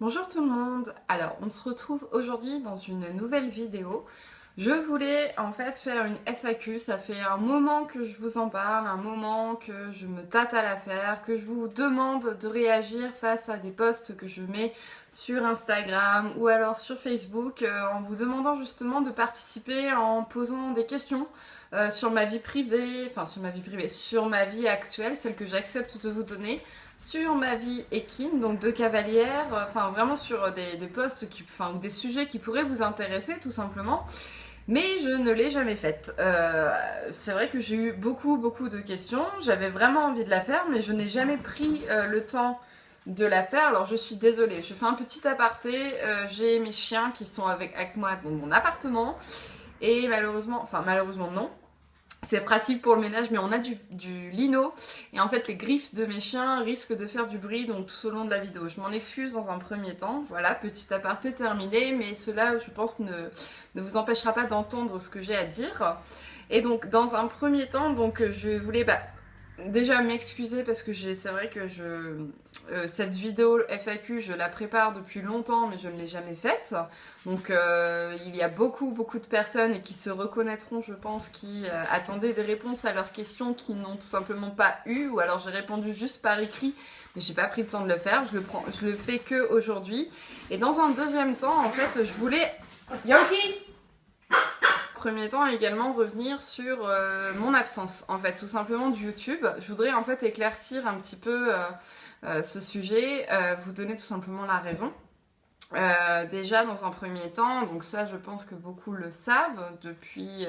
Bonjour tout le monde. Alors, on se retrouve aujourd'hui dans une nouvelle vidéo. Je voulais en fait faire une FAQ, ça fait un moment que je vous en parle, un moment que je me tâte à la faire, que je vous demande de réagir face à des posts que je mets sur Instagram ou alors sur Facebook en vous demandant justement de participer en posant des questions sur ma vie privée, sur ma vie actuelle, celle que j'accepte de vous donner, sur ma vie équine, donc de cavalière, enfin vraiment sur des posts ou des sujets qui pourraient vous intéresser tout simplement. Mais je ne l'ai jamais faite. C'est vrai que j'ai eu beaucoup de questions. J'avais vraiment envie de la faire, mais je n'ai jamais pris le temps de la faire. Alors je suis désolée. Je fais un petit aparté. J'ai mes chiens qui sont avec moi dans mon appartement. Et malheureusement non. C'est pratique pour le ménage, mais on a du lino. Et en fait, les griffes de mes chiens risquent de faire du bruit donc tout au long de la vidéo. Je m'en excuse dans un premier temps. Voilà, petit aparté terminé. Mais cela, je pense, ne vous empêchera pas d'entendre ce que j'ai à dire. Et donc, dans un premier temps, donc, je voulais déjà m'excuser parce que c'est vrai que cette vidéo FAQ, je la prépare depuis longtemps, mais je ne l'ai jamais faite. Donc il y a beaucoup de personnes et qui se reconnaîtront, je pense, qui attendaient des réponses à leurs questions qui n'ont tout simplement pas eu, ou alors j'ai répondu juste par écrit, mais j'ai pas pris le temps de le faire. Je le fais que aujourd'hui. Et dans un deuxième temps, en fait, je voulais Yankee premier temps également revenir sur mon absence, en fait, tout simplement de YouTube. Je voudrais en fait éclaircir un petit peu ce sujet, vous donner tout simplement la raison. Déjà dans un premier temps, donc ça je pense que beaucoup le savent, depuis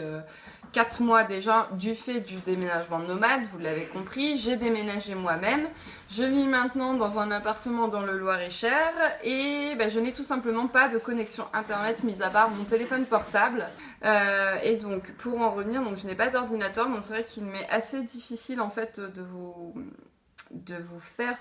4 mois déjà, du fait du déménagement nomade, vous l'avez compris, j'ai déménagé moi-même. Je vis maintenant dans un appartement dans le Loir-et-Cher et je n'ai tout simplement pas de connexion internet mis à part mon téléphone portable. Et donc pour en revenir, donc je n'ai pas d'ordinateur, donc c'est vrai qu'il m'est assez difficile en fait de vous faire,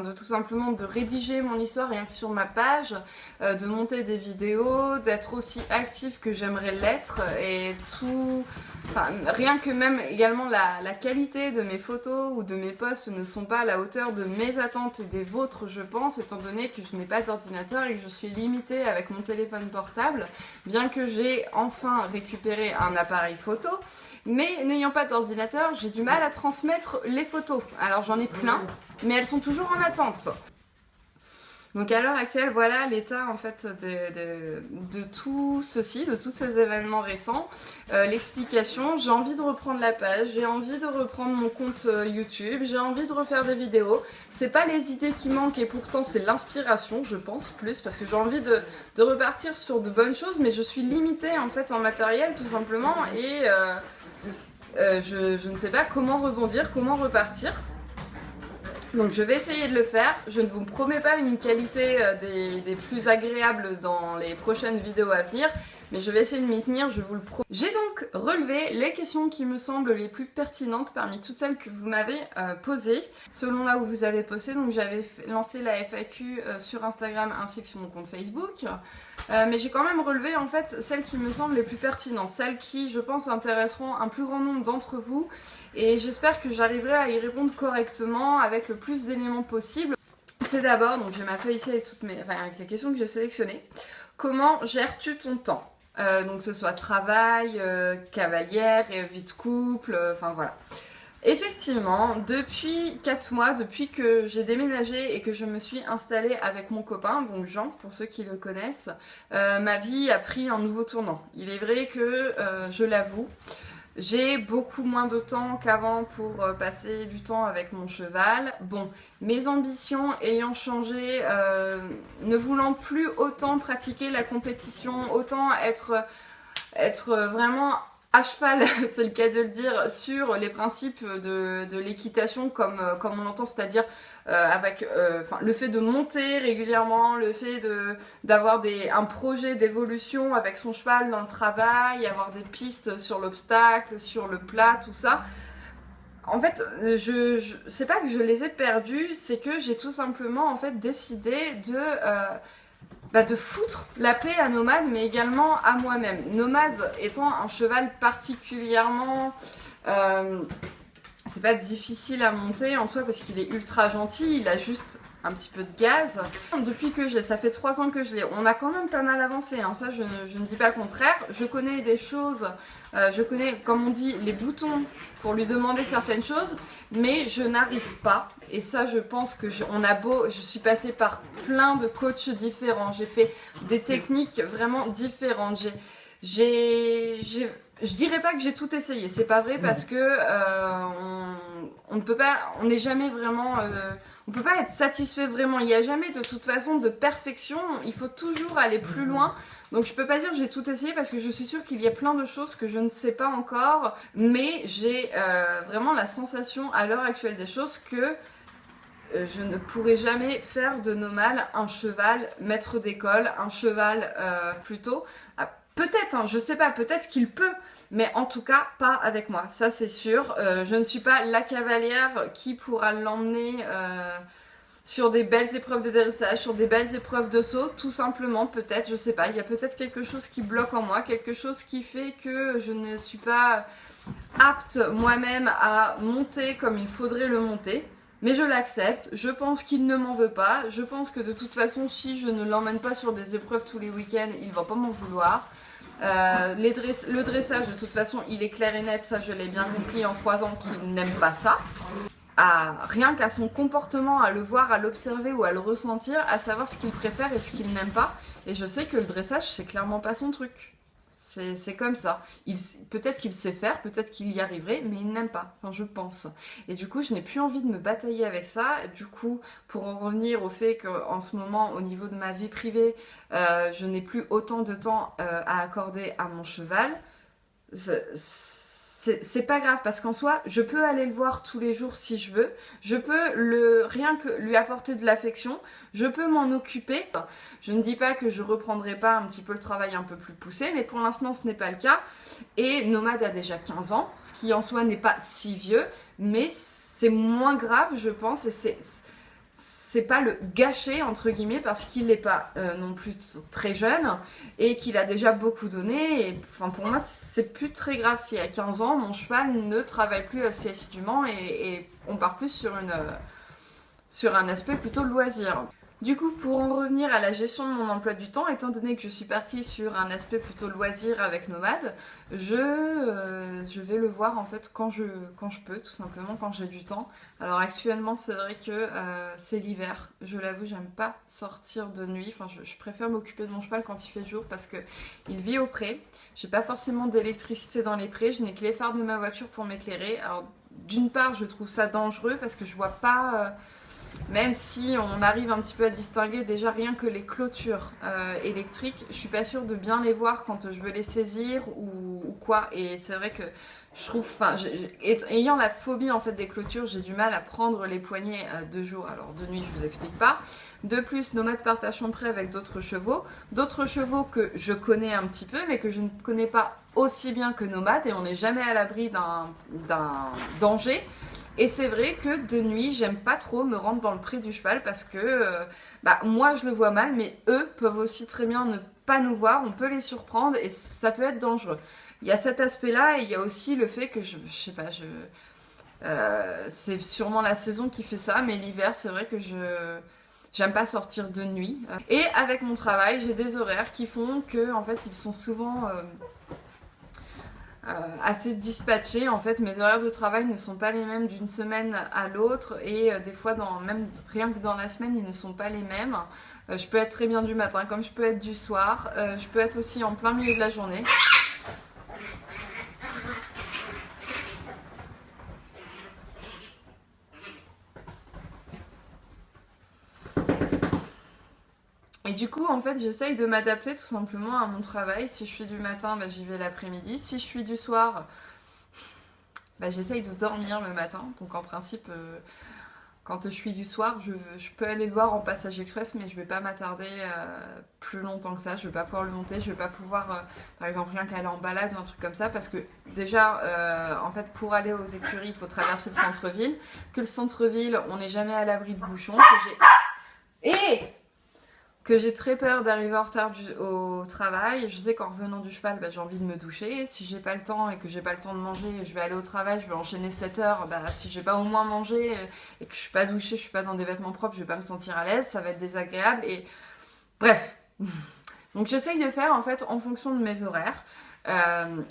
de tout simplement de rédiger mon histoire rien que sur ma page, de monter des vidéos, d'être aussi active que j'aimerais l'être et tout, rien que même également la qualité de mes photos ou de mes posts ne sont pas à la hauteur de mes attentes et des vôtres, je pense, étant donné que je n'ai pas d'ordinateur et que je suis limitée avec mon téléphone portable, bien que j'ai enfin récupéré un appareil photo. Mais n'ayant pas d'ordinateur, j'ai du mal à transmettre les photos. Alors j'en ai plein, mais elles sont toujours en attente. Donc à l'heure actuelle, voilà l'état en fait de tout ceci, de tous ces événements récents. L'explication, j'ai envie de reprendre la page, j'ai envie de reprendre mon compte YouTube, j'ai envie de refaire des vidéos. C'est pas les idées qui manquent et pourtant c'est l'inspiration, je pense, plus, parce que j'ai envie de repartir sur de bonnes choses, mais je suis limitée en fait en matériel tout simplement et je ne sais pas comment rebondir, comment repartir. Donc je vais essayer de le faire. Je ne vous promets pas une qualité des plus agréables dans les prochaines vidéos à venir, mais je vais essayer de m'y tenir, je vous le promets. J'ai donc relevé les questions qui me semblent les plus pertinentes parmi toutes celles que vous m'avez posées, selon là où vous avez posté. Donc j'avais lancé la FAQ sur Instagram ainsi que sur mon compte Facebook. Mais j'ai quand même relevé en fait celles qui me semblent les plus pertinentes, celles qui je pense intéresseront un plus grand nombre d'entre vous et j'espère que j'arriverai à y répondre correctement avec le plus d'éléments possible. C'est d'abord, donc j'ai ma feuille ici avec avec les questions que j'ai sélectionnées. Comment gères-tu ton temps? Donc que ce soit travail, cavalière, vie de couple, voilà. Effectivement, depuis 4 mois, depuis que j'ai déménagé et que je me suis installée avec mon copain, donc Jean, pour ceux qui le connaissent, ma vie a pris un nouveau tournant. Il est vrai que, je l'avoue, j'ai beaucoup moins de temps qu'avant pour passer du temps avec mon cheval. Bon, mes ambitions ayant changé, ne voulant plus autant pratiquer la compétition, autant être vraiment à cheval, c'est le cas de le dire, sur les principes de l'équitation comme on l'entend, c'est-à-dire avec le fait de monter régulièrement, le fait d'avoir un projet d'évolution avec son cheval dans le travail, avoir des pistes sur l'obstacle, sur le plat, tout ça. En fait, c'est pas que je les ai perdus, c'est que j'ai tout simplement en fait décidé de foutre la paix à Nomade, mais également à moi-même. Nomade étant un cheval particulièrement... c'est pas difficile à monter en soi parce qu'il est ultra gentil, il a juste un petit peu de gaz. Depuis que je l'ai, ça fait 3 ans que je l'ai, on a quand même pas mal avancé, hein, ça je ne dis pas le contraire. Je connais des choses, je connais, comme on dit, les boutons pour lui demander certaines choses, mais je n'arrive pas. Et ça, je pense que je suis passée par plein de coachs différents, j'ai fait des techniques vraiment différentes. Je dirais pas que j'ai tout essayé, c'est pas vrai parce que on ne peut pas, on n'est jamais vraiment, on peut pas être satisfait vraiment. Il n'y a jamais de toute façon de perfection. Il faut toujours aller plus loin. Donc je peux pas dire que j'ai tout essayé parce que je suis sûre qu'il y a plein de choses que je ne sais pas encore, mais j'ai vraiment la sensation à l'heure actuelle des choses que je ne pourrai jamais faire de Nomade un cheval maître d'école, un cheval plutôt. Peut-être, hein, je sais pas, peut-être qu'il peut, mais en tout cas pas avec moi, ça c'est sûr. Je ne suis pas la cavalière qui pourra l'emmener sur des belles épreuves de dressage, sur des belles épreuves de saut, tout simplement, peut-être, je sais pas. Il y a peut-être quelque chose qui bloque en moi, quelque chose qui fait que je ne suis pas apte moi-même à monter comme il faudrait le monter. Mais je l'accepte, je pense qu'il ne m'en veut pas, je pense que de toute façon si je ne l'emmène pas sur des épreuves tous les week-ends, il va pas m'en vouloir. Le dressage de toute façon il est clair et net, ça je l'ai bien compris en 3 ans qu'il n'aime pas ça. Rien qu'à son comportement, à le voir, à l'observer ou à le ressentir, à savoir ce qu'il préfère et ce qu'il n'aime pas. Et je sais que le dressage c'est clairement pas son truc. C'est comme ça. Peut-être qu'il sait faire, peut-être qu'il y arriverait, mais il n'aime pas. Enfin, je pense. Et du coup, je n'ai plus envie de me batailler avec ça. Du coup, pour en revenir au fait qu'en ce moment, au niveau de ma vie privée, je n'ai plus autant de temps à accorder à mon cheval. C'est pas grave parce qu'en soi, je peux aller le voir tous les jours si je veux. Je peux rien que lui apporter de l'affection. Je peux m'en occuper. Je ne dis pas que je reprendrai pas un petit peu le travail un peu plus poussé, mais pour l'instant, ce n'est pas le cas. Et Nomade a déjà 15 ans, ce qui en soi n'est pas si vieux, mais c'est moins grave, je pense, et c'est pas le gâcher entre guillemets parce qu'il n'est pas non plus très jeune et qu'il a déjà beaucoup donné et enfin pour moi c'est plus très grave si à 15 ans mon cheval ne travaille plus assez assidûment et on part plus sur un aspect plutôt loisir. Du coup, pour en revenir à la gestion de mon emploi du temps, étant donné que je suis partie sur un aspect plutôt loisir avec Nomade, je vais le voir en fait quand je peux, tout simplement, quand j'ai du temps. Alors actuellement, c'est vrai que c'est l'hiver. Je l'avoue, j'aime pas sortir de nuit. Enfin, je préfère m'occuper de mon cheval quand il fait jour parce que il vit au pré. J'ai pas forcément d'électricité dans les prés. Je n'ai que les phares de ma voiture pour m'éclairer. Alors, d'une part, je trouve ça dangereux parce que je vois pas... Même si on arrive un petit peu à distinguer déjà rien que les clôtures électriques, je suis pas sûre de bien les voir quand je veux les saisir ou quoi. Et c'est vrai que je trouve, enfin, ayant la phobie en fait des clôtures, j'ai du mal à prendre les poignées de jour. Alors de nuit, je vous explique pas. De plus, Nomade partage son pré avec d'autres chevaux que je connais un petit peu, mais que je ne connais pas aussi bien que Nomade, et on n'est jamais à l'abri d'un danger. Et c'est vrai que de nuit, j'aime pas trop me rendre dans le pré du cheval parce que moi je le vois mal, mais eux peuvent aussi très bien ne pas nous voir, on peut les surprendre et ça peut être dangereux. Il y a cet aspect-là et il y a aussi le fait que je sais pas, c'est sûrement la saison qui fait ça, mais l'hiver, c'est vrai que j'aime pas sortir de nuit. Et avec mon travail, j'ai des horaires qui font que en fait, ils sont souvent assez dispatchés. En fait, mes horaires de travail ne sont pas les mêmes d'une semaine à l'autre et des fois, même rien que dans la semaine, ils ne sont pas les mêmes. Je peux être très bien du matin comme je peux être du soir. Je peux être aussi en plein milieu de la journée. Et du coup, en fait, j'essaye de m'adapter tout simplement à mon travail. Si je suis du matin, j'y vais l'après-midi. Si je suis du soir, j'essaye de dormir le matin. Donc en principe, quand je suis du soir, je peux aller le voir en passage express, mais je vais pas m'attarder plus longtemps que ça. Je vais pas pouvoir le monter, je vais pas pouvoir, par exemple, rien qu'aller en balade ou un truc comme ça, parce que déjà, en fait, pour aller aux écuries, il faut traverser le centre-ville. Que le centre-ville, on n'est jamais à l'abri de bouchons. que j'ai très peur d'arriver en retard au travail. Je sais qu'en revenant du cheval, bah, j'ai envie de me doucher. Si j'ai pas le temps et que j'ai pas le temps de manger, je vais aller au travail, je vais enchaîner 7 heures. Bah, si j'ai pas au moins mangé et que je suis pas douchée, je suis pas dans des vêtements propres, je vais pas me sentir à l'aise, ça va être désagréable. Et bref. Donc j'essaye de faire en fait en fonction de mes horaires.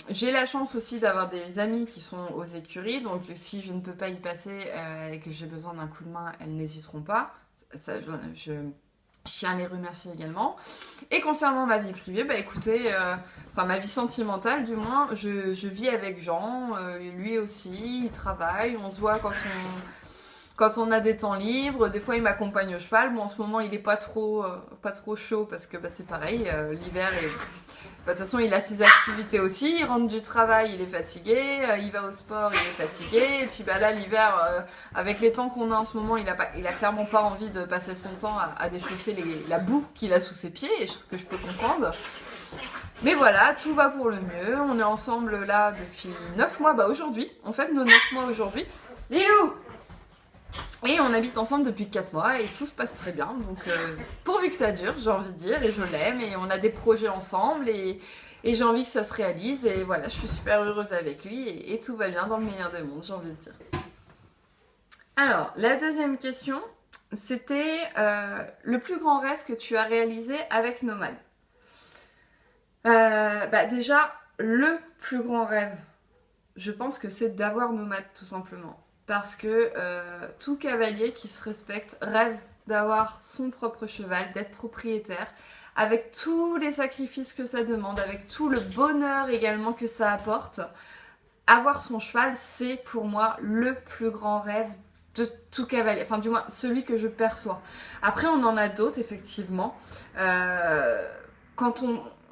J'ai la chance aussi d'avoir des amis qui sont aux écuries, donc si je ne peux pas y passer et que j'ai besoin d'un coup de main, elles n'hésiteront pas. Ça, je tiens à les remercier également. Et concernant ma vie privée, bah écoutez, enfin ma vie sentimentale du moins, je vis avec Jean, lui aussi, il travaille, on se voit quand on a des temps libres. Des fois il m'accompagne au cheval. Bon, en ce moment il est pas trop chaud parce que bah, c'est pareil, l'hiver est... Bah, de toute façon, il a ses activités aussi. Il rentre du travail, il est fatigué. Il va au sport, il est fatigué. Et puis bah, là, l'hiver, avec les temps qu'on a en ce moment, il a clairement pas envie de passer son temps à déchausser la boue qu'il a sous ses pieds, ce que je peux comprendre. Mais voilà, tout va pour le mieux. On est ensemble là depuis 9 mois. Bah aujourd'hui, on fête nos 9 mois aujourd'hui. Lilou! Et on habite ensemble depuis 4 mois et tout se passe très bien. Donc pourvu que ça dure, j'ai envie de dire, et je l'aime. Et on a des projets ensemble et j'ai envie que ça se réalise. Et voilà, je suis super heureuse avec lui et tout va bien dans le meilleur des mondes, j'ai envie de dire. Alors, la deuxième question, c'était le plus grand rêve que tu as réalisé avec Nomade. Bah déjà, le plus grand rêve, je pense que c'est d'avoir Nomade tout simplement. Parce que tout cavalier qui se respecte rêve d'avoir son propre cheval, d'être propriétaire, avec tous les sacrifices que ça demande, avec tout le bonheur également que ça apporte. Avoir son cheval, c'est pour moi le plus grand rêve de tout cavalier, enfin du moins celui que je perçois. Après on en a d'autres effectivement.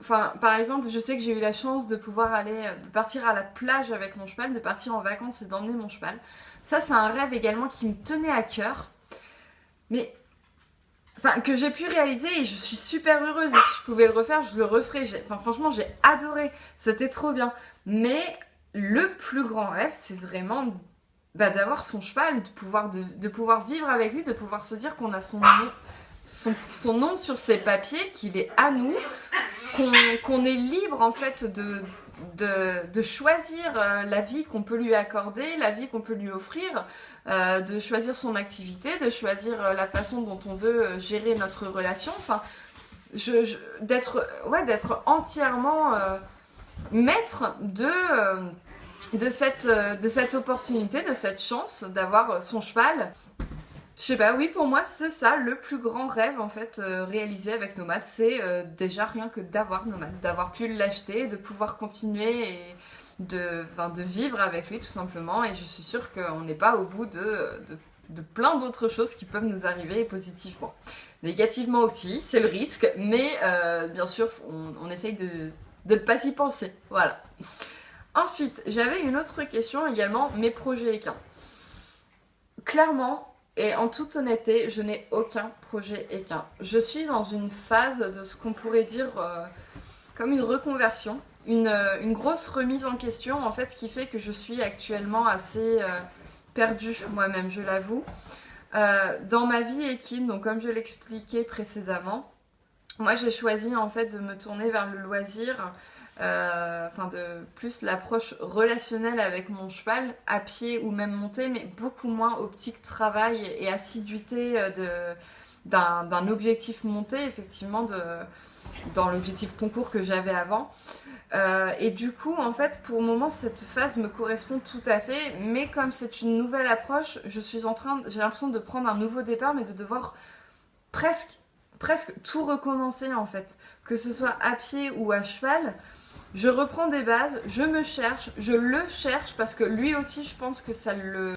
Enfin, par exemple, je sais que j'ai eu la chance de pouvoir partir à la plage avec mon cheval, de partir en vacances et d'emmener mon cheval. Ça, c'est un rêve également qui me tenait à cœur, mais enfin, que j'ai pu réaliser et je suis super heureuse. Et si je pouvais le refaire, je le referais. Franchement, j'ai adoré. C'était trop bien. Mais le plus grand rêve, c'est vraiment d'avoir son cheval, de pouvoir vivre avec lui, de pouvoir se dire qu'on a son nom sur ses papiers, qu'il est à nous, qu'on est libre en fait de choisir la vie qu'on peut lui accorder, la vie qu'on peut lui offrir, de choisir son activité, de choisir la façon dont on veut gérer notre relation. Enfin, d'être entièrement maître de cette opportunité, de cette chance d'avoir son cheval. Je sais pas, oui, pour moi, c'est ça, le plus grand rêve, en fait, réalisé avec Nomade, c'est déjà rien que d'avoir Nomade, d'avoir pu l'acheter, de pouvoir continuer et de vivre avec lui, tout simplement, et je suis sûre qu'on n'est pas au bout de plein d'autres choses qui peuvent nous arriver positivement. Négativement aussi, c'est le risque, mais bien sûr, on essaye de ne pas s'y penser, voilà. Ensuite, j'avais une autre question également, mes projets équins. Clairement, et en toute honnêteté, je n'ai aucun projet équin. Je suis dans une phase de ce qu'on pourrait dire comme une reconversion, une grosse remise en question, en fait, ce qui fait que je suis actuellement assez perdue moi-même, je l'avoue. Dans ma vie équine, donc comme je l'expliquais précédemment, moi j'ai choisi en fait de me tourner vers le loisir, de plus l'approche relationnelle avec mon cheval, à pied ou même montée, mais beaucoup moins optique travail et assiduité d'un objectif monté, effectivement, dans l'objectif concours que j'avais avant. Et du coup, en fait, pour le moment, cette phase me correspond tout à fait, mais comme c'est une nouvelle approche, j'ai l'impression de prendre un nouveau départ, mais de devoir presque tout recommencer, en fait. Que ce soit à pied ou à cheval, je reprends des bases, je me cherche, je le cherche, parce que lui aussi, je pense que ça le...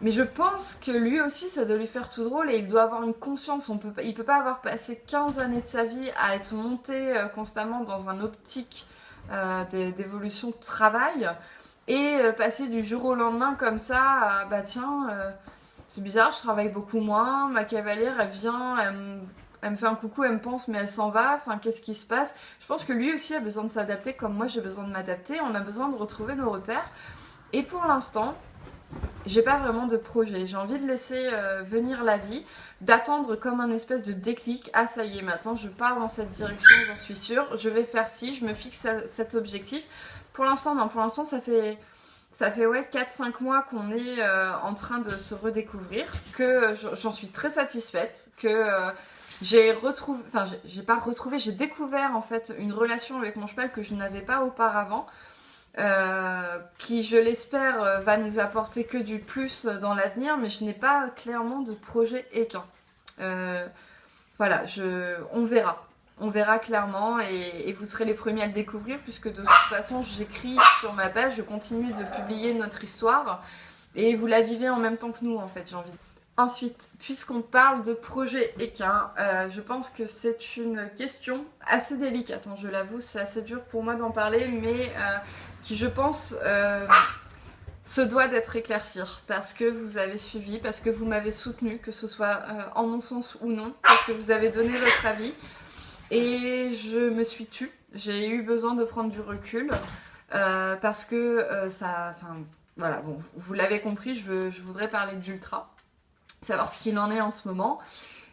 Mais je pense que lui aussi, ça doit lui faire tout drôle et il doit avoir une conscience. Il peut pas avoir passé 15 années de sa vie à être monté constamment dans un optique d'évolution de travail et passer du jour au lendemain comme ça à, bah tiens, c'est bizarre, je travaille beaucoup moins, ma cavalière, elle vient, elle me fait un coucou, elle me pense, mais elle s'en va, enfin, qu'est-ce qui se passe? Je pense que lui aussi a besoin de s'adapter comme moi j'ai besoin de m'adapter, on a besoin de retrouver nos repères. Et pour l'instant, j'ai pas vraiment de projet, j'ai envie de laisser venir la vie. d'attendre comme un espèce de déclic. Ah ça y est, maintenant je pars dans cette direction, j'en suis sûre, je vais faire ci, je me fixe cet objectif. Pour l'instant, non, pour l'instant ça fait ouais 4-5 mois qu'on est en train de se redécouvrir, que j'en suis très satisfaite, que j'ai retrouvé, enfin j'ai pas retrouvé, j'ai découvert en fait une relation avec mon cheval que je n'avais pas auparavant, qui je l'espère va nous apporter que du plus dans l'avenir, mais je n'ai pas clairement de projet équin. Voilà, on verra. On verra clairement et vous serez les premiers à le découvrir puisque de toute façon j'écris sur ma page, je continue de publier notre histoire et vous la vivez en même temps que nous en fait, j'ai envie. Ensuite, puisqu'on parle de projet équin, je pense que c'est une question assez délicate, hein, je l'avoue, c'est assez dur pour moi d'en parler, mais qui je pense se doit d'être éclaircie parce que vous avez suivi, parce que vous m'avez soutenu, que ce soit en mon sens ou non, parce que vous avez donné votre avis. Et je me suis tue, j'ai eu besoin de prendre du recul parce que ça, enfin voilà, bon, vous l'avez compris, je voudrais parler d'Ultra, savoir ce qu'il en est en ce moment.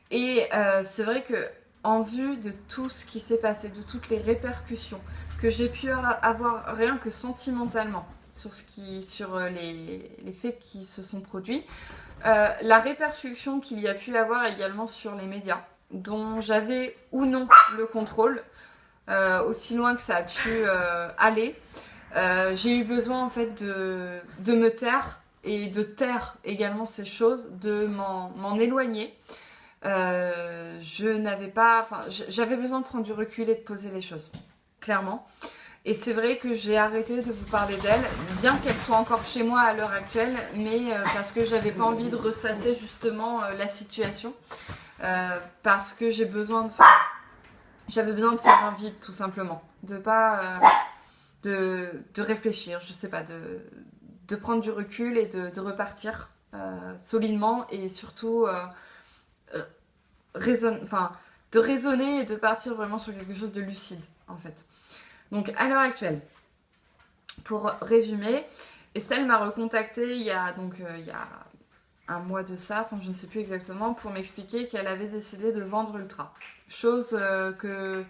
Et c'est vrai que en vue de tout ce qui s'est passé, de toutes les répercussions que j'ai pu avoir rien que sentimentalement sur les faits qui se sont produits, la répercussion qu'il y a pu avoir également sur les médias, dont j'avais ou non le contrôle, aussi loin que ça a pu aller. J'ai eu besoin en fait de me taire et de taire également ces choses, de m'en éloigner. J'avais besoin de prendre du recul et de poser les choses, clairement. Et c'est vrai que j'ai arrêté de vous parler d'elle, bien qu'elle soit encore chez moi à l'heure actuelle, mais parce que j'avais pas envie de ressasser justement la situation. Parce que j'avais besoin de faire un vide tout simplement, de pas de réfléchir, je sais pas, de prendre du recul et de repartir solidement et surtout de raisonner et de partir vraiment sur quelque chose de lucide en fait. Donc à l'heure actuelle, pour résumer, Estelle m'a recontactée il y a un mois de ça, enfin je ne sais plus exactement, pour m'expliquer qu'elle avait décidé de vendre Ultra. Chose que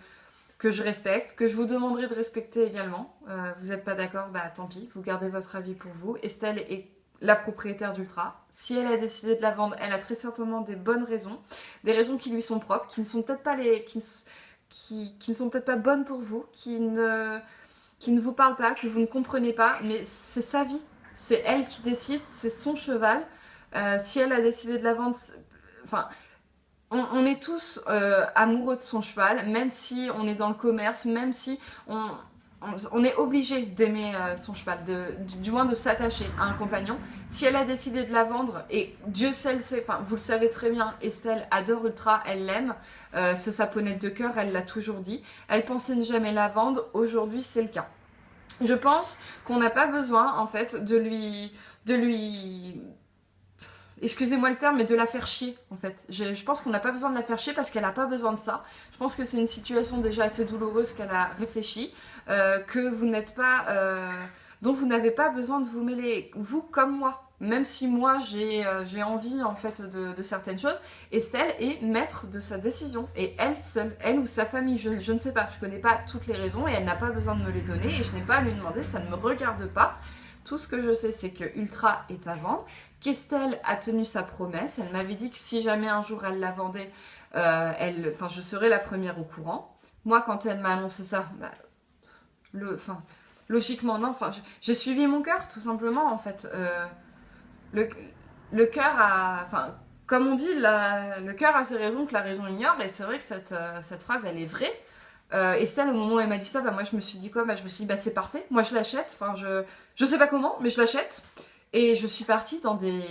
je respecte, que je vous demanderai de respecter également. Vous n'êtes pas d'accord, bah tant pis, vous gardez votre avis pour vous. Estelle est la propriétaire d'Ultra. Si elle a décidé de la vendre, elle a très certainement des bonnes raisons, des raisons qui lui sont propres, qui ne sont peut-être pas qui ne sont peut-être pas bonnes pour vous, qui ne vous parlent pas, que vous ne comprenez pas, mais c'est sa vie. C'est elle qui décide, c'est son cheval. Si elle a décidé de la vendre, enfin, on est tous amoureux de son cheval, même si on est dans le commerce, même si on est obligé d'aimer son cheval, du moins de s'attacher à un compagnon. Si elle a décidé de la vendre, et Dieu sait, enfin, vous le savez très bien, Estelle adore Ultra, elle l'aime, c'est sa ponette de cœur, elle l'a toujours dit. Elle pensait ne jamais la vendre, aujourd'hui c'est le cas. Je pense qu'on n'a pas besoin en fait de lui excusez-moi le terme, mais de la faire chier en fait. Je pense qu'on n'a pas besoin de la faire chier parce qu'elle n'a pas besoin de ça. Je pense que c'est une situation déjà assez douloureuse qu'elle a réfléchi, que vous n'êtes pas, dont vous n'avez pas besoin de vous mêler, vous comme moi. Même si moi j'ai envie en fait de certaines choses, Estelle est maître de sa décision et elle seule, elle ou sa famille, je ne sais pas, je connais pas toutes les raisons et elle n'a pas besoin de me les donner et je n'ai pas à lui demander, ça ne me regarde pas. Tout ce que je sais, c'est que Ultra est à vendre, qu'Estelle a tenu sa promesse. Elle m'avait dit que si jamais un jour elle la vendait, je serais la première au courant. Moi, quand elle m'a annoncé ça, logiquement, non. J'ai suivi mon cœur, tout simplement, en fait. Le cœur a... Enfin, comme on dit, le cœur a ses raisons que la raison ignore. Et c'est vrai que cette phrase, elle est vraie. Estelle, au moment où elle m'a dit ça, moi je me suis dit quoi ? Je me suis dit c'est parfait, moi je l'achète, je sais pas comment, mais je l'achète. Et je suis partie dans des...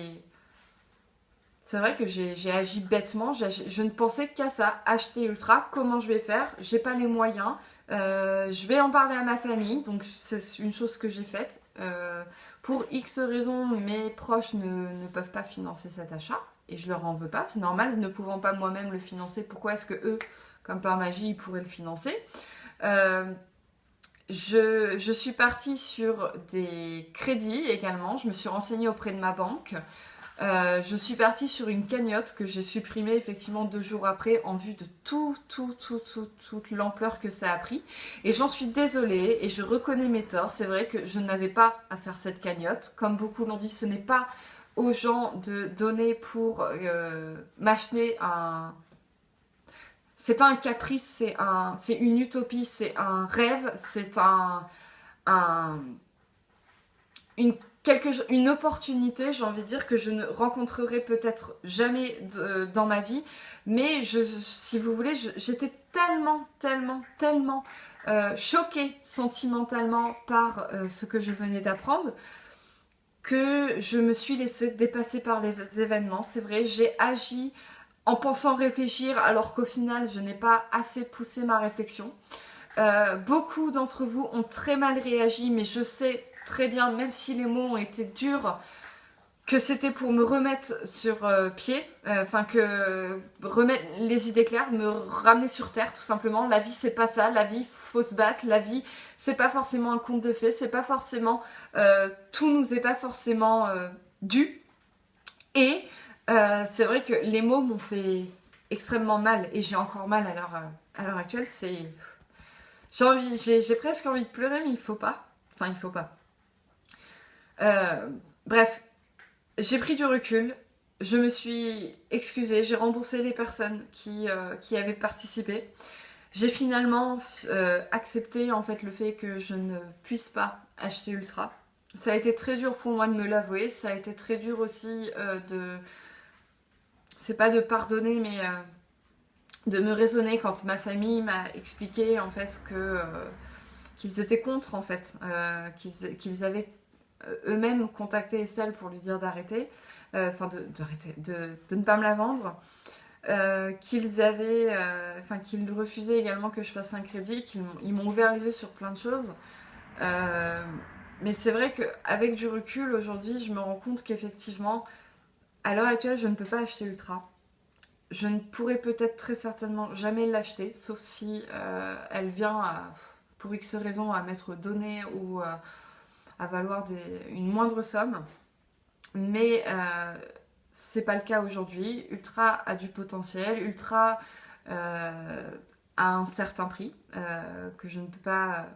C'est vrai que j'ai agi bêtement, je ne pensais qu'à ça, acheter Ultra, comment je vais faire ? J'ai pas les moyens, je vais en parler à ma famille, donc c'est une chose que j'ai faite. Pour X raisons, mes proches ne peuvent pas financer cet achat, et je leur en veux pas, c'est normal, ne pouvant pas moi-même le financer, pourquoi est-ce que eux, comme par magie, ils pourraient le financer. Je suis partie sur des crédits également. Je me suis renseignée auprès de ma banque. Je suis partie sur une cagnotte que j'ai supprimée effectivement 2 jours après en vue de toute l'ampleur que ça a pris. Et j'en suis désolée et je reconnais mes torts. C'est vrai que je n'avais pas à faire cette cagnotte. Comme beaucoup l'ont dit, ce n'est pas aux gens de donner pour m'acheter un... C'est pas un caprice, c'est une utopie, c'est un rêve, c'est un, une, une opportunité, j'ai envie de dire, que je ne rencontrerai peut-être jamais dans ma vie. Mais si vous voulez, j'étais tellement choquée sentimentalement par ce que je venais d'apprendre que je me suis laissée dépasser par les événements. C'est vrai, j'ai agi en pensant réfléchir alors qu'au final, je n'ai pas assez poussé ma réflexion. Beaucoup d'entre vous ont très mal réagi, mais je sais très bien, même si les mots ont été durs, que c'était pour me remettre sur pied, que remettre les idées claires, me ramener sur terre tout simplement. La vie c'est pas ça, la vie faut se battre, la vie c'est pas forcément un conte de fées, c'est pas forcément tout nous est pas forcément dû. Et c'est vrai que les mots m'ont fait extrêmement mal et j'ai encore mal à l'heure actuelle. J'ai presque envie de pleurer, mais il faut pas. Enfin, il faut pas. Bref, j'ai pris du recul. Je me suis excusée. J'ai remboursé les personnes qui avaient participé. J'ai finalement accepté en fait le fait que je ne puisse pas acheter Ultra. Ça a été très dur pour moi de me l'avouer. Ça a été très dur aussi de... C'est pas de pardonner, mais de me raisonner quand ma famille m'a expliqué en fait qu'ils étaient contre en fait, qu'ils avaient eux-mêmes contacté Estelle pour lui dire d'arrêter, de ne pas me la vendre, qu'ils avaient, qu'ils refusaient également que je fasse un crédit, ils m'ont ouvert les yeux sur plein de choses. Mais c'est vrai qu'avec du recul aujourd'hui, je me rends compte qu'effectivement, à l'heure actuelle, je ne peux pas acheter Ultra. Je ne pourrais peut-être très certainement jamais l'acheter, sauf si elle vient, pour X raisons, à m'être donnée ou à valoir une moindre somme. Mais c'est pas le cas aujourd'hui. Ultra a du potentiel, Ultra a un certain prix que je ne peux pas...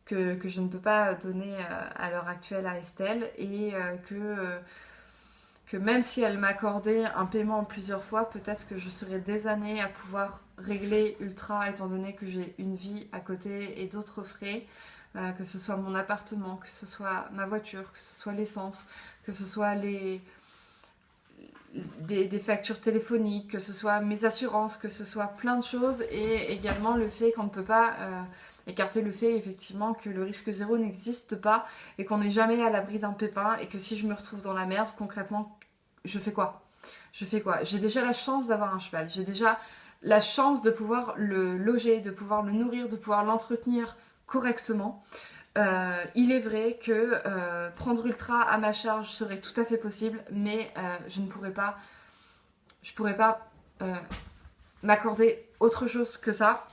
Que je ne peux pas donner à l'heure actuelle à Estelle et que même si elle m'accordait un paiement en plusieurs fois, peut-être que je serais des années à pouvoir régler Ultra étant donné que j'ai une vie à côté et d'autres frais, que ce soit mon appartement, que ce soit ma voiture, que ce soit l'essence, que ce soit des factures téléphoniques, que ce soit mes assurances, que ce soit plein de choses et également le fait qu'on ne peut pas écarter le fait effectivement que le risque zéro n'existe pas et qu'on n'est jamais à l'abri d'un pépin et que si je me retrouve dans la merde, concrètement, je fais quoi ? J'ai déjà la chance d'avoir un cheval, j'ai déjà la chance de pouvoir le loger, de pouvoir le nourrir, de pouvoir l'entretenir correctement. Il est vrai que prendre Ultra à ma charge serait tout à fait possible, mais je pourrais pas m'accorder autre chose que ça.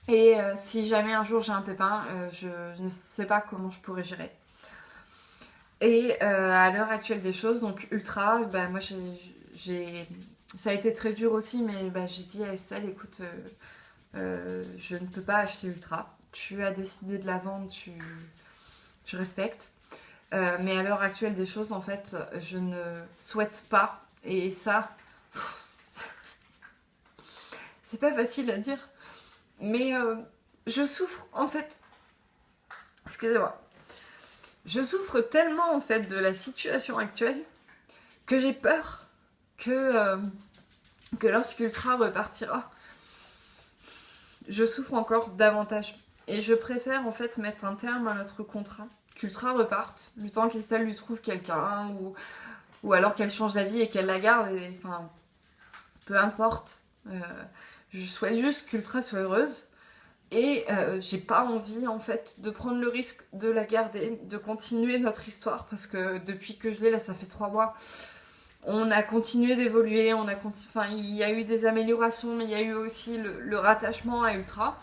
Et si jamais un jour j'ai un pépin, je ne sais pas comment je pourrais gérer. Et à l'heure actuelle des choses, donc Ultra, moi ça a été très dur aussi, mais j'ai dit à Estelle, écoute, je ne peux pas acheter Ultra. Tu as décidé de la vendre, je respecte. Mais à l'heure actuelle des choses, en fait, je ne souhaite pas. Et ça, c'est pas facile à dire. Mais je souffre, en fait. Excusez-moi. Je souffre tellement, en fait, de la situation actuelle que j'ai peur que lorsqu'Ultra repartira, je souffre encore davantage. Et je préfère, en fait, mettre un terme à notre contrat. Qu'Ultra reparte, le temps qu'Estelle lui trouve quelqu'un, ou alors qu'elle change d'avis et qu'elle la garde. Enfin, peu importe. Je souhaite juste qu'Ultra soit heureuse. Et j'ai pas envie en fait de prendre le risque de la garder, de continuer notre histoire parce que depuis que je l'ai là, ça fait 3 mois, on a continué d'évoluer, il y a eu des améliorations, mais il y a eu aussi le rattachement à Ultra.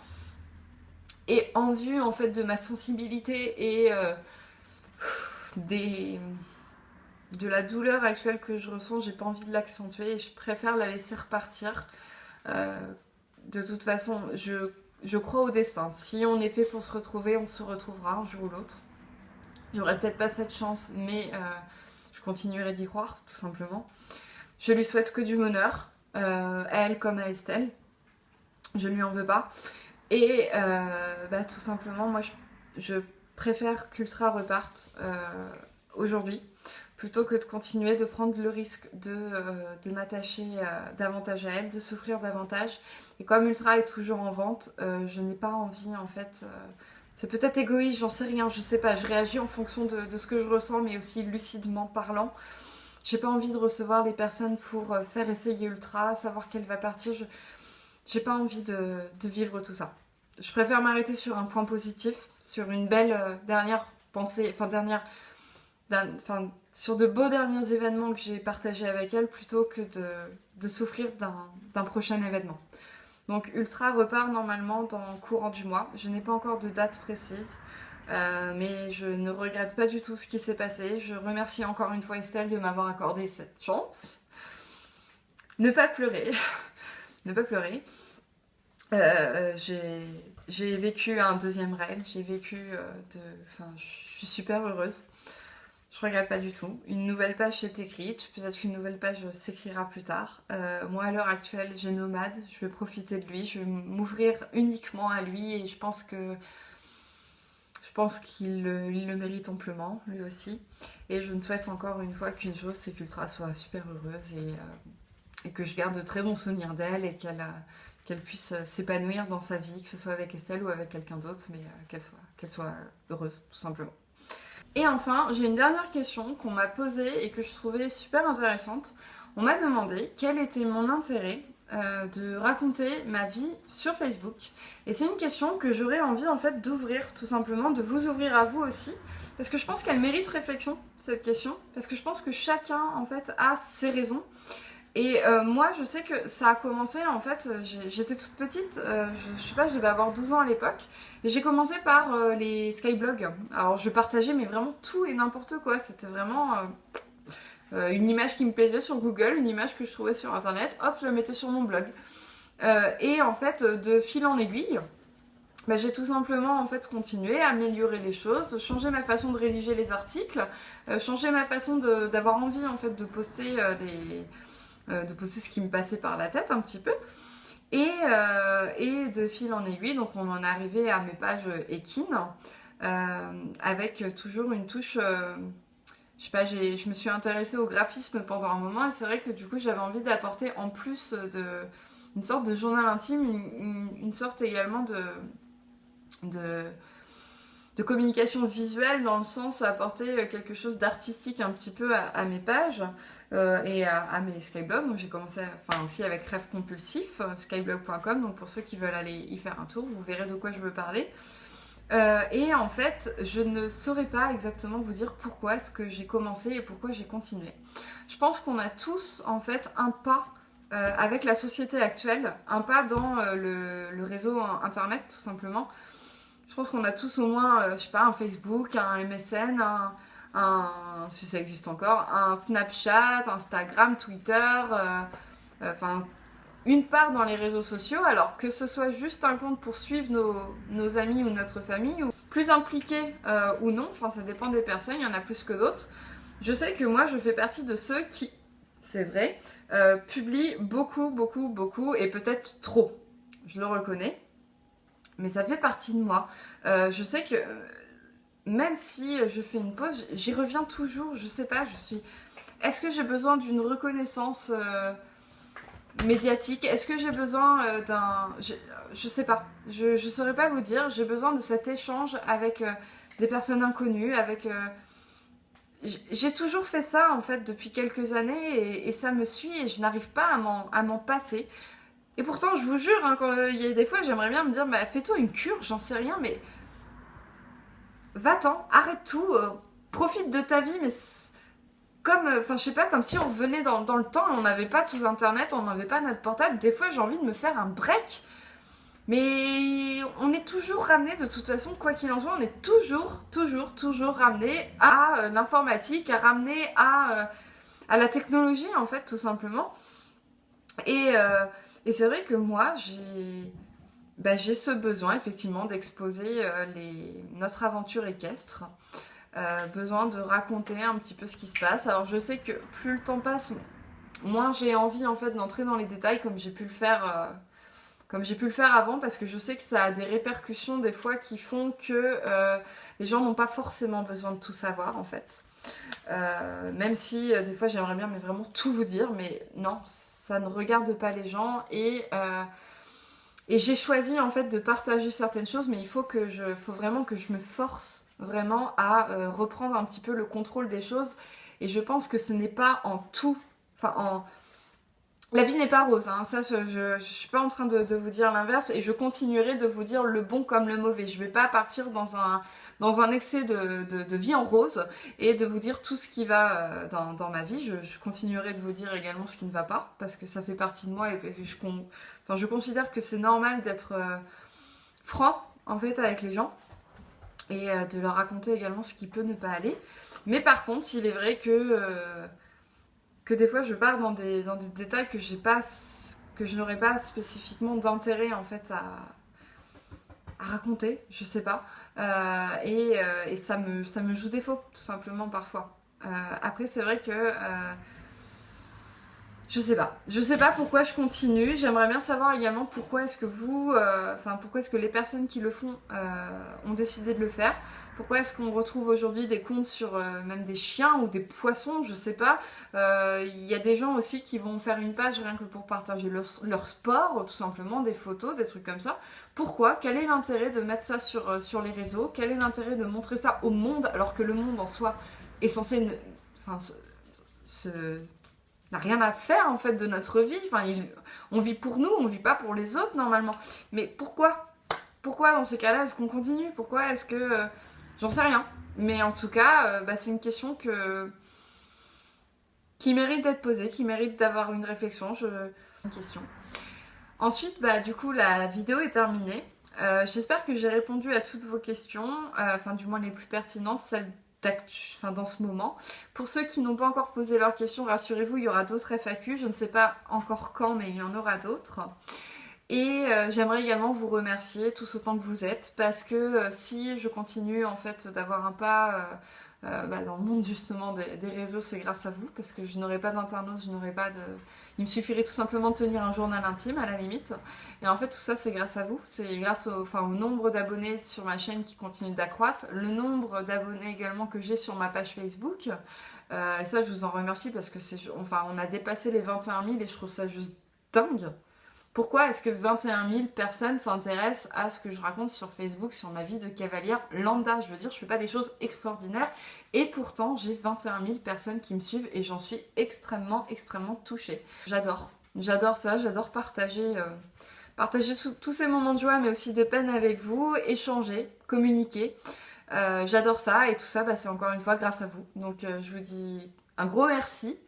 Et en vue en fait de ma sensibilité et des de la douleur actuelle que je ressens, j'ai pas envie de l'accentuer et je préfère la laisser repartir. De toute façon, je crois au destin. Si on est fait pour se retrouver, on se retrouvera un jour ou l'autre. J'aurais peut-être pas cette chance, mais je continuerai d'y croire, tout simplement. Je lui souhaite que du bonheur, à elle comme à Estelle. Je lui en veux pas. Et tout simplement, moi, je préfère qu'Ultra reparte aujourd'hui, plutôt que de continuer de prendre le risque de m'attacher davantage à elle, de souffrir davantage. Et comme Ultra est toujours en vente, je n'ai pas envie, en fait... c'est peut-être égoïste, j'en sais rien, je sais pas. Je réagis en fonction de ce que je ressens, mais aussi lucidement parlant. J'ai pas envie de recevoir les personnes pour faire essayer Ultra, savoir qu'elle va partir. J'ai pas envie de vivre tout ça. Je préfère m'arrêter sur un point positif, sur une belle dernière pensée, sur de beaux derniers événements que j'ai partagés avec elle, plutôt que de souffrir d'un prochain événement. Donc Ultra repart normalement dans le courant du mois. Je n'ai pas encore de date précise, mais je ne regrette pas du tout ce qui s'est passé. Je remercie encore une fois Estelle de m'avoir accordé cette chance. Ne pas pleurer. Ne pas pleurer. J'ai vécu un deuxième rêve. Je suis super heureuse. Je regrette pas du tout. Une nouvelle page s'est écrite, peut-être une nouvelle page s'écrira plus tard. Moi, à l'heure actuelle, j'ai Nomade, je vais profiter de lui, je vais m'ouvrir uniquement à lui et je pense qu'il le mérite amplement, lui aussi. Et je ne souhaite encore une fois qu'une chose, c'est qu'Ultra soit super heureuse et que je garde de très bons souvenirs d'elle et qu'elle puisse s'épanouir dans sa vie, que ce soit avec Estelle ou avec quelqu'un d'autre, mais qu'elle soit heureuse, tout simplement. Et enfin, j'ai une dernière question qu'on m'a posée et que je trouvais super intéressante. On m'a demandé quel était mon intérêt de raconter ma vie sur Facebook. Et c'est une question que j'aurais envie en fait d'ouvrir, tout simplement, de vous ouvrir à vous aussi. Parce que je pense qu'elle mérite réflexion, cette question. Parce que je pense que chacun en fait a ses raisons. Et moi, je sais que ça a commencé, en fait, j'étais toute petite, je sais pas, je devais avoir 12 ans à l'époque, et j'ai commencé par les skyblogs. Alors, je partageais, mais vraiment tout et n'importe quoi, c'était vraiment une image qui me plaisait sur Google, une image que je trouvais sur Internet, hop, je la mettais sur mon blog. Et en fait, de fil en aiguille, j'ai tout simplement en fait continué à améliorer les choses, changer ma façon de rédiger les articles, changer ma façon d'avoir envie en fait de poster de poster ce qui me passait par la tête un petit peu. Et de fil en aiguille, donc on en est arrivé à mes pages équines, avec toujours une touche... je sais pas, je me suis intéressée au graphisme pendant un moment, et c'est vrai que du coup j'avais envie d'apporter en plus une sorte de journal intime, une sorte également de communication visuelle, dans le sens apporter quelque chose d'artistique un petit peu à mes pages et à mes skyblogs. Donc j'ai commencé aussi avec Rêve Compulsif, skyblog.com, donc pour ceux qui veulent aller y faire un tour, vous verrez de quoi je veux parler. Et en fait, je ne saurais pas exactement vous dire pourquoi est-ce que j'ai commencé et pourquoi j'ai continué. Je pense qu'on a tous en fait un pas avec la société actuelle, un pas dans le réseau internet tout simplement. Je pense qu'on a tous au moins, je sais pas, un Facebook, un MSN, si ça existe encore, un Snapchat, Instagram, Twitter, une part dans les réseaux sociaux, alors que ce soit juste un compte pour suivre nos amis ou notre famille, ou plus impliqué ou non, enfin ça dépend des personnes, il y en a plus que d'autres. Je sais que moi je fais partie de ceux qui, c'est vrai, publient beaucoup, beaucoup, beaucoup, et peut-être trop, je le reconnais. Mais ça fait partie de moi. Je sais que même si je fais une pause, j'y reviens toujours. Je sais pas, est-ce que j'ai besoin d'une reconnaissance médiatique? Est-ce que j'ai besoin je sais pas. Je saurais pas vous dire. J'ai besoin de cet échange avec des personnes inconnues, J'ai toujours fait ça en fait depuis quelques années et ça me suit et je n'arrive pas à m'en passer. Et pourtant, je vous jure, hein, quand il y a des fois, j'aimerais bien me dire, fais-toi une cure, j'en sais rien, mais va-t'en, arrête tout, profite de ta vie, mais je sais pas, comme si on revenait dans le temps et on n'avait pas tout internet, on n'avait pas notre portable. Des fois, j'ai envie de me faire un break, Mais on est toujours ramené, de toute façon, quoi qu'il en soit, on est toujours ramené à l'informatique, à ramener à la technologie, en fait, tout simplement. Et c'est vrai que moi, j'ai ce besoin, effectivement, d'exposer notre aventure équestre. Besoin de raconter un petit peu ce qui se passe. Alors, je sais que plus le temps passe, moins j'ai envie, en fait, d'entrer dans les détails comme j'ai pu le faire... comme j'ai pu le faire avant, parce que je sais que ça a des répercussions des fois qui font que les gens n'ont pas forcément besoin de tout savoir en fait. Même si des fois j'aimerais bien mais vraiment tout vous dire, mais non, ça ne regarde pas les gens et j'ai choisi en fait de partager certaines choses, mais il faut vraiment que je me force vraiment à reprendre un petit peu le contrôle des choses, et je pense que ce n'est pas en tout, la vie n'est pas rose, hein. Ça je suis pas en train de vous dire l'inverse, et je continuerai de vous dire le bon comme le mauvais. Je vais pas partir dans un excès de vie en rose et de vous dire tout ce qui va dans ma vie. Je continuerai de vous dire également ce qui ne va pas, parce que ça fait partie de moi, et je considère que c'est normal d'être franc en fait avec les gens, et de leur raconter également ce qui peut ne pas aller. Mais par contre, il est vrai que des fois je pars dans des détails que je n'aurais pas spécifiquement d'intérêt en fait à raconter, je sais pas. Et ça me joue défaut, tout simplement, parfois. Après, c'est vrai que je sais pas pourquoi je continue. J'aimerais bien savoir également pourquoi est-ce que pourquoi est-ce que les personnes qui le font ont décidé de le faire. Pourquoi est-ce qu'on retrouve aujourd'hui des comptes sur même des chiens ou des poissons, je sais pas. Il y a des gens aussi qui vont faire une page rien que pour partager leur sport, tout simplement, des photos, des trucs comme ça. Pourquoi? Quel est l'intérêt de mettre ça sur les réseaux? Quel est l'intérêt de montrer ça au monde, alors que le monde en soi est censé n'a rien à faire en fait de notre vie. On vit pour nous, on vit pas pour les autres normalement. Mais pourquoi dans ces cas-là est-ce qu'on continue? Pourquoi est-ce que j'en sais rien. Mais en tout cas, c'est une question qui mérite d'être posée, qui mérite d'avoir une réflexion. Une question. Ensuite, du coup, la vidéo est terminée. J'espère que j'ai répondu à toutes vos questions, du moins les plus pertinentes, celles dans ce moment. Pour ceux qui n'ont pas encore posé leurs questions, rassurez-vous, il y aura d'autres FAQ. Je ne sais pas encore quand, mais il y en aura d'autres. Et j'aimerais également vous remercier tous autant que vous êtes, parce que si je continue en fait d'avoir un pas dans le monde justement des réseaux, c'est grâce à vous, parce que je n'aurais pas d'internautes, il me suffirait tout simplement de tenir un journal intime à la limite. Et en fait tout ça c'est grâce à vous, c'est grâce au nombre d'abonnés sur ma chaîne qui continue d'accroître, le nombre d'abonnés également que j'ai sur ma page Facebook. Et ça je vous en remercie, parce que on a dépassé les 21 000 et je trouve ça juste dingue. Pourquoi est-ce que 21 000 personnes s'intéressent à ce que je raconte sur Facebook, sur ma vie de cavalière lambda? Je veux dire, je fais pas des choses extraordinaires. Et pourtant, j'ai 21 000 personnes qui me suivent et j'en suis extrêmement touchée. J'adore ça, j'adore partager tous ces moments de joie, mais aussi de peine avec vous, échanger, communiquer. J'adore ça, et tout ça, c'est encore une fois grâce à vous. Donc je vous dis un gros merci.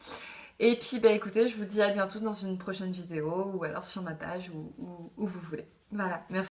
Et puis écoutez, je vous dis à bientôt dans une prochaine vidéo, ou alors sur ma page, ou où vous voulez. Voilà, merci.